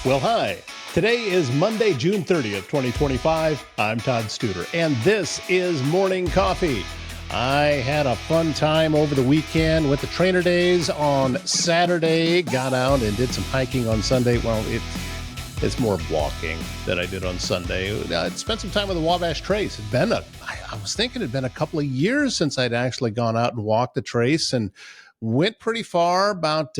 Well, hi. Today is Monday, June 30th, 2025. I'm Todd Studer, and this is Morning Coffee. I had a fun time over the weekend with the trainer days on Saturday, got out and did some hiking on Sunday. Well, it's more walking that I did on Sunday. I spent some time with the Wabash Trace. I was thinking it'd been a couple of years since I'd actually gone out and walked the trace, and went pretty far, about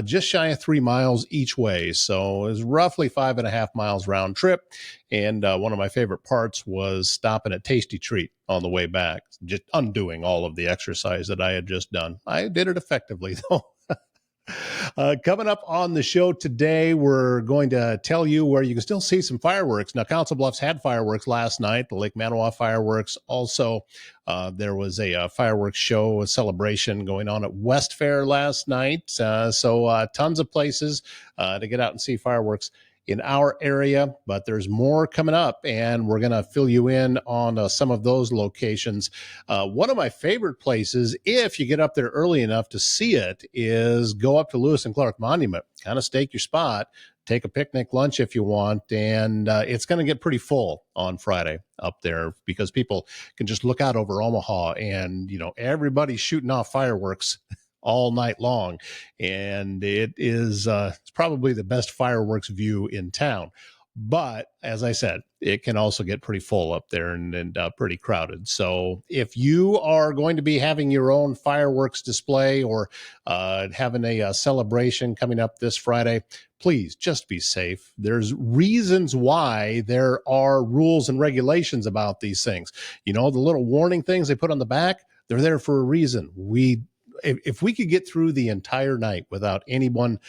just shy of 3 miles each way. So it was roughly 5.5 miles round trip. And one of my favorite parts was stopping at Tasty Treat on the way back, just undoing all of the exercise that I had just done. I did it effectively, though. Coming up on the show today, we're going to tell you where you can still see some fireworks. Now, Council Bluffs had fireworks last night, the Lake Manawa fireworks. Also, there was a fireworks show, a celebration going on at West Fair last night. So tons of places to get out and see fireworks in our area, but there's more coming up, and we're going to fill you in on some of those locations. One of my favorite places, if you get up there early enough to see it, is go up to Lewis and Clark Monument, kind of stake your spot, take a picnic lunch if you want, and it's going to get pretty full on Friday up there because people can just look out over Omaha, and everybody's shooting off fireworks all night long, and it's probably the best fireworks view in town. But as I said, it can also get pretty full up there and pretty crowded. So if you are going to be having your own fireworks display or having a celebration coming up this Friday, please just be safe. There's reasons why there are rules and regulations about these things. The little warning things they put on the back, they're there for a reason. If we could get through the entire night without anyone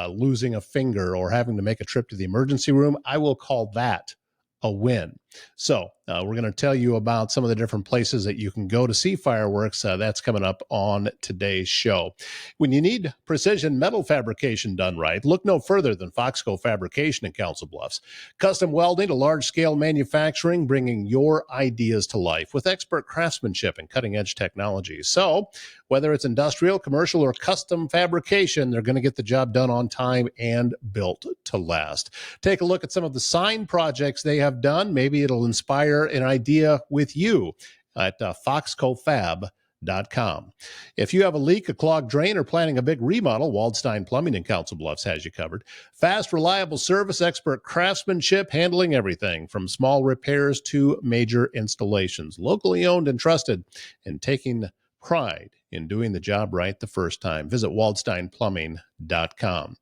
losing a finger or having to make a trip to the emergency room, I will call that a win. So we're going to tell you about some of the different places that you can go to see fireworks. That's coming up on today's show. When you need precision metal fabrication done right, look no further than Foxco Fabrication in Council Bluffs. Custom welding to large-scale manufacturing, bringing your ideas to life with expert craftsmanship and cutting-edge technology. So whether it's industrial, commercial, or custom fabrication, they're going to get the job done on time and built to last. Take a look at some of the sign projects they have done. Maybe it'll inspire an idea with you at foxcofab.com. If you have a leak, a clogged drain, or planning a big remodel, Waldstein Plumbing in Council Bluffs has you covered. Fast, reliable service, expert craftsmanship, handling everything from small repairs to major installations. Locally owned and trusted, and taking pride in doing the job right the first time. Visit waldsteinplumbing.com.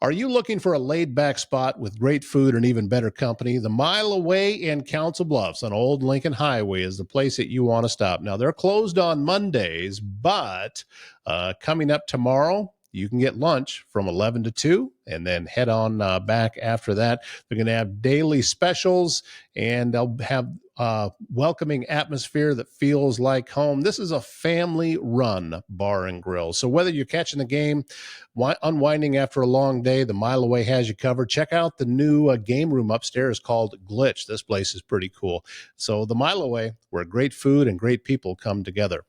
Are you looking for a laid-back spot with great food and even better company? The Mile Away in Council Bluffs on Old Lincoln Highway is the place that you want to stop. Now, they're closed on Mondays, but coming up tomorrow, you can get lunch from 11 to 2 and then head on back after that. They're going to have daily specials, and they'll have welcoming atmosphere that feels like home. This is a family-run bar and grill. So whether you're catching the game, unwinding after a long day, the Mile Away has you covered. Check out the new game room upstairs called Glitch. This place is pretty cool. So the Mile Away, where great food and great people come together.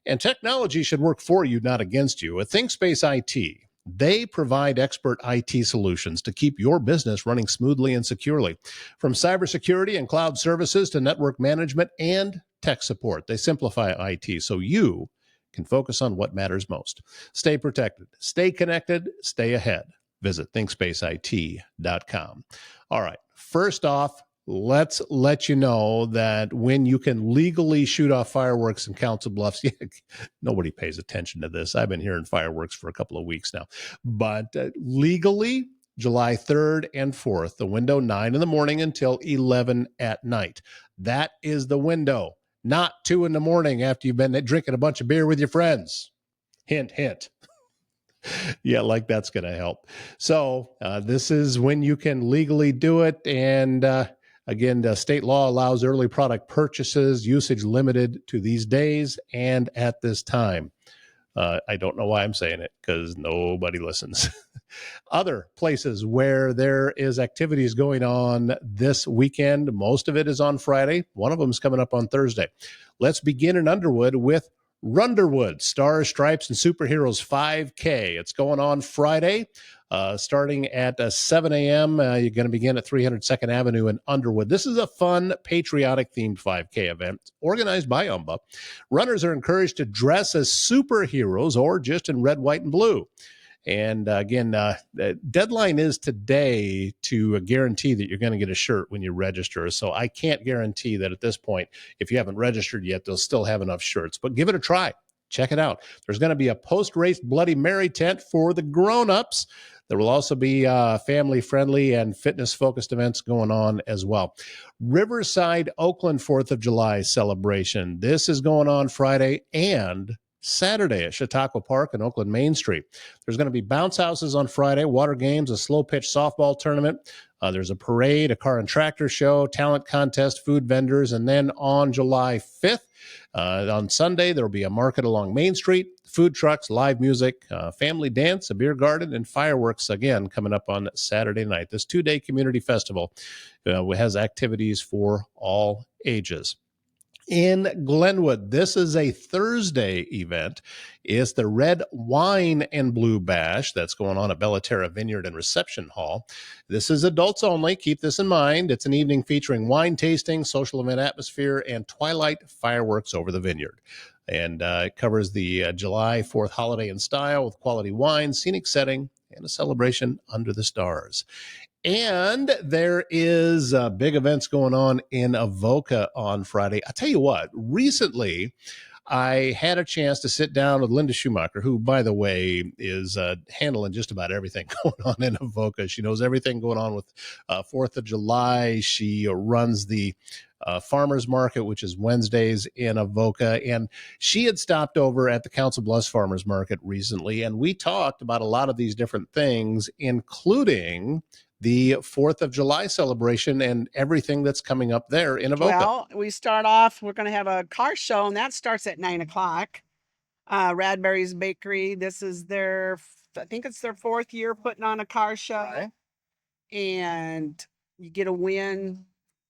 And technology should work for you, not against you. At ThinkSpace IT, they provide expert IT solutions to keep your business running smoothly and securely. From cybersecurity and cloud services to network management and tech support, they simplify IT so you can focus on what matters most. Stay protected, stay connected, stay ahead. Visit ThinkSpaceIT.com. All right, first off, let's let you know that when you can legally shoot off fireworks in Council Bluffs, nobody pays attention to this. I've been hearing fireworks for a couple of weeks now. But legally, July 3rd and 4th, the window 9 in the morning until 11 at night. That is the window, not 2 in the morning after you've been drinking a bunch of beer with your friends. Hint, hint. Yeah, like that's going to help. So this is when you can legally do it. And again, the state law allows early product purchases, usage limited to these days and at this time. I don't know why I'm saying it because nobody listens. Other places where there is activities going on this weekend, most of it is on Friday. One of them is coming up on Thursday. Let's begin in Underwood with Runderwood, Stars, Stripes, and Superheroes 5K. It's going on Friday. Starting at 7 a.m. You're going to begin at 300 2nd Avenue in Underwood. This is a fun, patriotic-themed 5K event organized by UMBA. Runners are encouraged to dress as superheroes or just in red, white, and blue. And again, the deadline is today to guarantee that you're going to get a shirt when you register. So I can't guarantee that at this point, if you haven't registered yet, they'll still have enough shirts. But give it a try. Check it out. There's going to be a post-race Bloody Mary tent for the grown-ups. There will also be family-friendly and fitness-focused events going on as well. Riverside, Oakland 4th of July celebration. This is going on Friday and Saturday at Chautauqua Park and Oakland Main Street. There's going to be bounce houses on Friday, water games, a slow pitch softball tournament. There's a parade, a car and tractor show, talent contest, food vendors, and then on July 5th, on Sunday, there will be a market along Main Street, food trucks, live music, family dance, a beer garden, and fireworks again coming up on Saturday night. This 2-day community festival has activities for all ages. In Glenwood, this is a Thursday event. It's the Red Wine and Blue Bash that's going on at Bellaterra Vineyard and Reception Hall. This is adults only. Keep this in mind. It's an evening featuring wine tasting, social event atmosphere, and twilight fireworks over the vineyard. And it covers the July 4th holiday in style with quality wine, scenic setting, and a celebration under the stars. And there is big events going on in Avoca on Friday. I'll tell you what, recently I had a chance to sit down with Linda Schumacher, who, by the way, is handling just about everything going on in Avoca. She knows everything going on with 4th of July. She runs the farmers market, which is Wednesdays in Avoca. And she had stopped over at the Council Bluffs farmers market recently. And we talked about a lot of these different things, including the 4th of July celebration and everything that's coming up there in Avoca. Well, we start off, we're going to have a car show, and that starts at 9 o'clock. Radberry's Bakery, this is I think it's their 4th year putting on a car show. Right. And you get a win.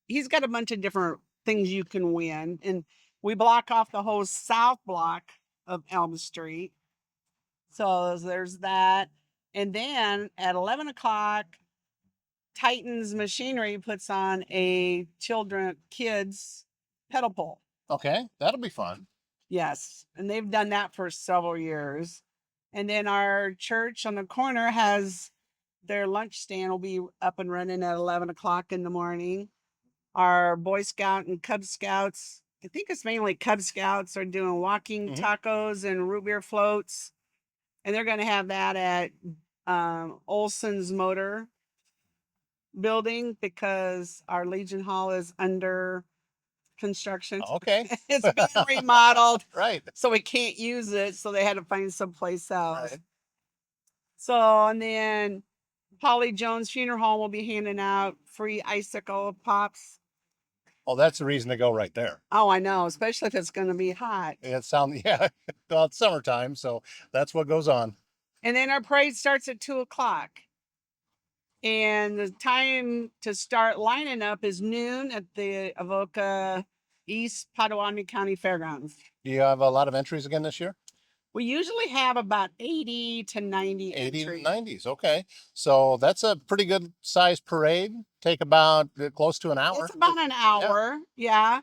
He's got a bunch of different things you can win. And we block off the whole south block of Elm Street. So there's that. And then at 11 o'clock, Titan's Machinery puts on a kids pedal pull. Okay, that'll be fun. Yes, and they've done that for several years. And then our church on the corner has their lunch stand will be up and running at 11 o'clock in the morning. Our Boy Scout and Cub Scouts, I think it's mainly Cub Scouts, are doing walking tacos and root beer floats. And they're going to have that at Olson's Motor building because our Legion Hall is under construction. Okay. It's being remodeled. Right. So we can't use it. So they had to find someplace else. Right. So, and then Polly Jones Funeral Home will be handing out free icicle pops. Oh, that's the reason to go right there. Oh, I know, especially if it's going to be hot. Yeah, well, it's summertime, so that's what goes on. And then our parade starts at 2 o'clock. And the time to start lining up is noon at the Avoca East Potawatomi County Fairgrounds. Do you have a lot of entries again this year? We usually have about 80 to 90 80 entries. to 90s, okay. So that's a pretty good sized parade. Take about close to an hour. It's about an hour, yeah.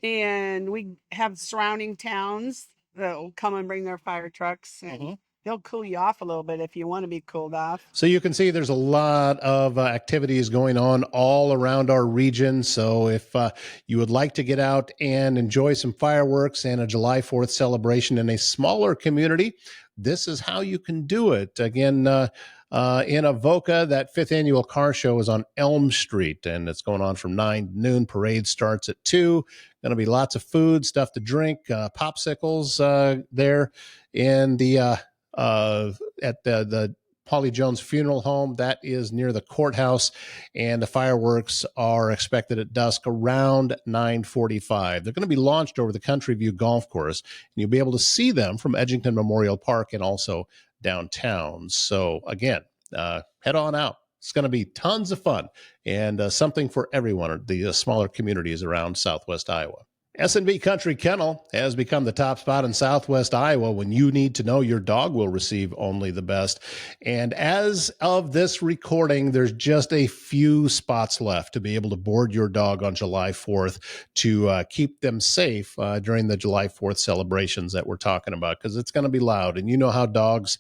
And we have surrounding towns that will come and bring their fire trucks. And they'll cool you off a little bit if you want to be cooled off. So you can see there's a lot of activities going on all around our region. So if you would like to get out and enjoy some fireworks and a July 4th celebration in a smaller community, this is how you can do it. Again, in Avoca, that 5th annual car show is on Elm Street, and it's going on from 9 to noon. Parade starts at 2. Going to be lots of food, stuff to drink, popsicles there in the at the Polly Jones Funeral Home. That is near the courthouse, and the fireworks are expected at dusk around 9:45. They're going to be launched over the Country View Golf Course, and you'll be able to see them from Edgington Memorial Park and also downtown. So again, head on out. It's going to be tons of fun and something for everyone, the smaller communities around Southwest Iowa. S&B Country Kennel has become the top spot in Southwest Iowa when you need to know your dog will receive only the best. And as of this recording, there's just a few spots left to be able to board your dog on July 4th to keep them safe during the July 4th celebrations that we're talking about, because it's going to be loud. And you know how dogs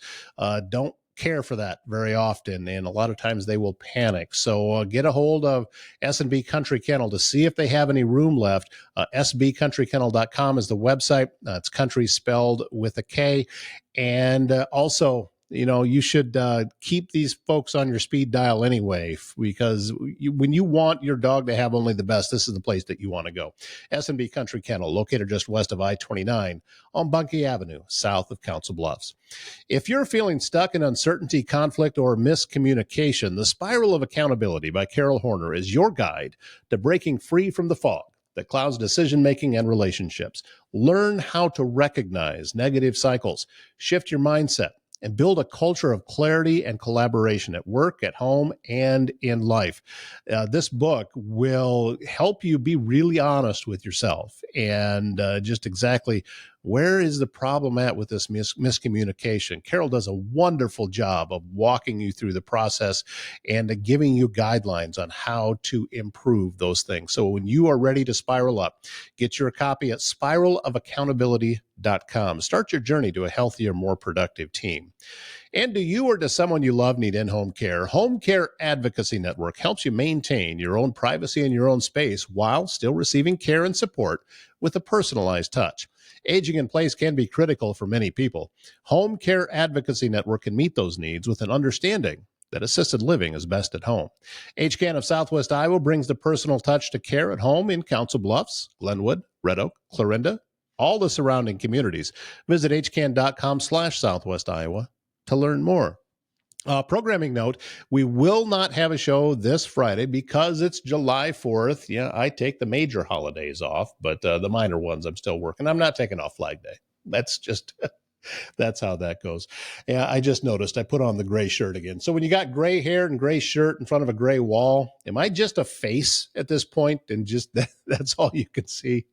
don't care for that very often, and a lot of times they will panic. So get a hold of S&B Country Kennel to see if they have any room left. sbcountrykennel.com is the website. It's country spelled with a K. And also, you should keep these folks on your speed dial anyway, because when you want your dog to have only the best, this is the place that you want to go. S&B Country Kennel, located just west of I-29 on Bunkie Avenue, south of Council Bluffs. If you're feeling stuck in uncertainty, conflict, or miscommunication, The Spiral of Accountability by Carol Horner is your guide to breaking free from the fog that clouds decision-making and relationships. Learn how to recognize negative cycles, shift your mindset, and build a culture of clarity and collaboration at work, at home, and in life. This book will help you be really honest with yourself and just exactly where is the problem at with this miscommunication. Carol does a wonderful job of walking you through the process and giving you guidelines on how to improve those things. So when you are ready to spiral up, get your copy at spiralofaccountability.com. Start your journey to a healthier, more productive team. And do you or does someone you love need in-home care? Home Care Advocacy Network helps you maintain your own privacy and your own space while still receiving care and support with a personalized touch. Aging in place can be critical for many people. Home Care Advocacy Network can meet those needs with an understanding that assisted living is best at home. HCAN of Southwest Iowa brings the personal touch to care at home in Council Bluffs, Glenwood, Red Oak, Clarinda, all the surrounding communities. Visit hcan.com/Southwest Iowa to learn more. Programming note, we will not have a show this Friday because it's July 4th. Yeah, I take the major holidays off, but the minor ones I'm still working. I'm not taking off Flag Day. That's just, that's how that goes. Yeah, I just noticed I put on the gray shirt again. So when you got gray hair and gray shirt in front of a gray wall, am I just a face at this point and just that's all you can see?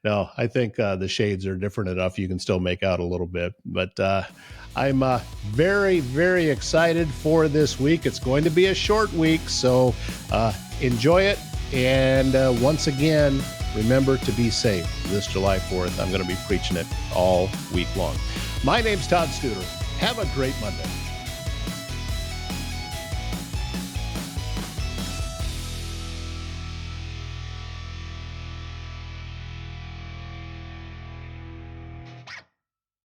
No, I think the shades are different enough. You can still make out a little bit, but I'm very, very excited for this week. It's going to be a short week, so enjoy it. And once again, remember to be safe this July 4th. I'm going to be preaching it all week long. My name's Todd Studer. Have a great Monday.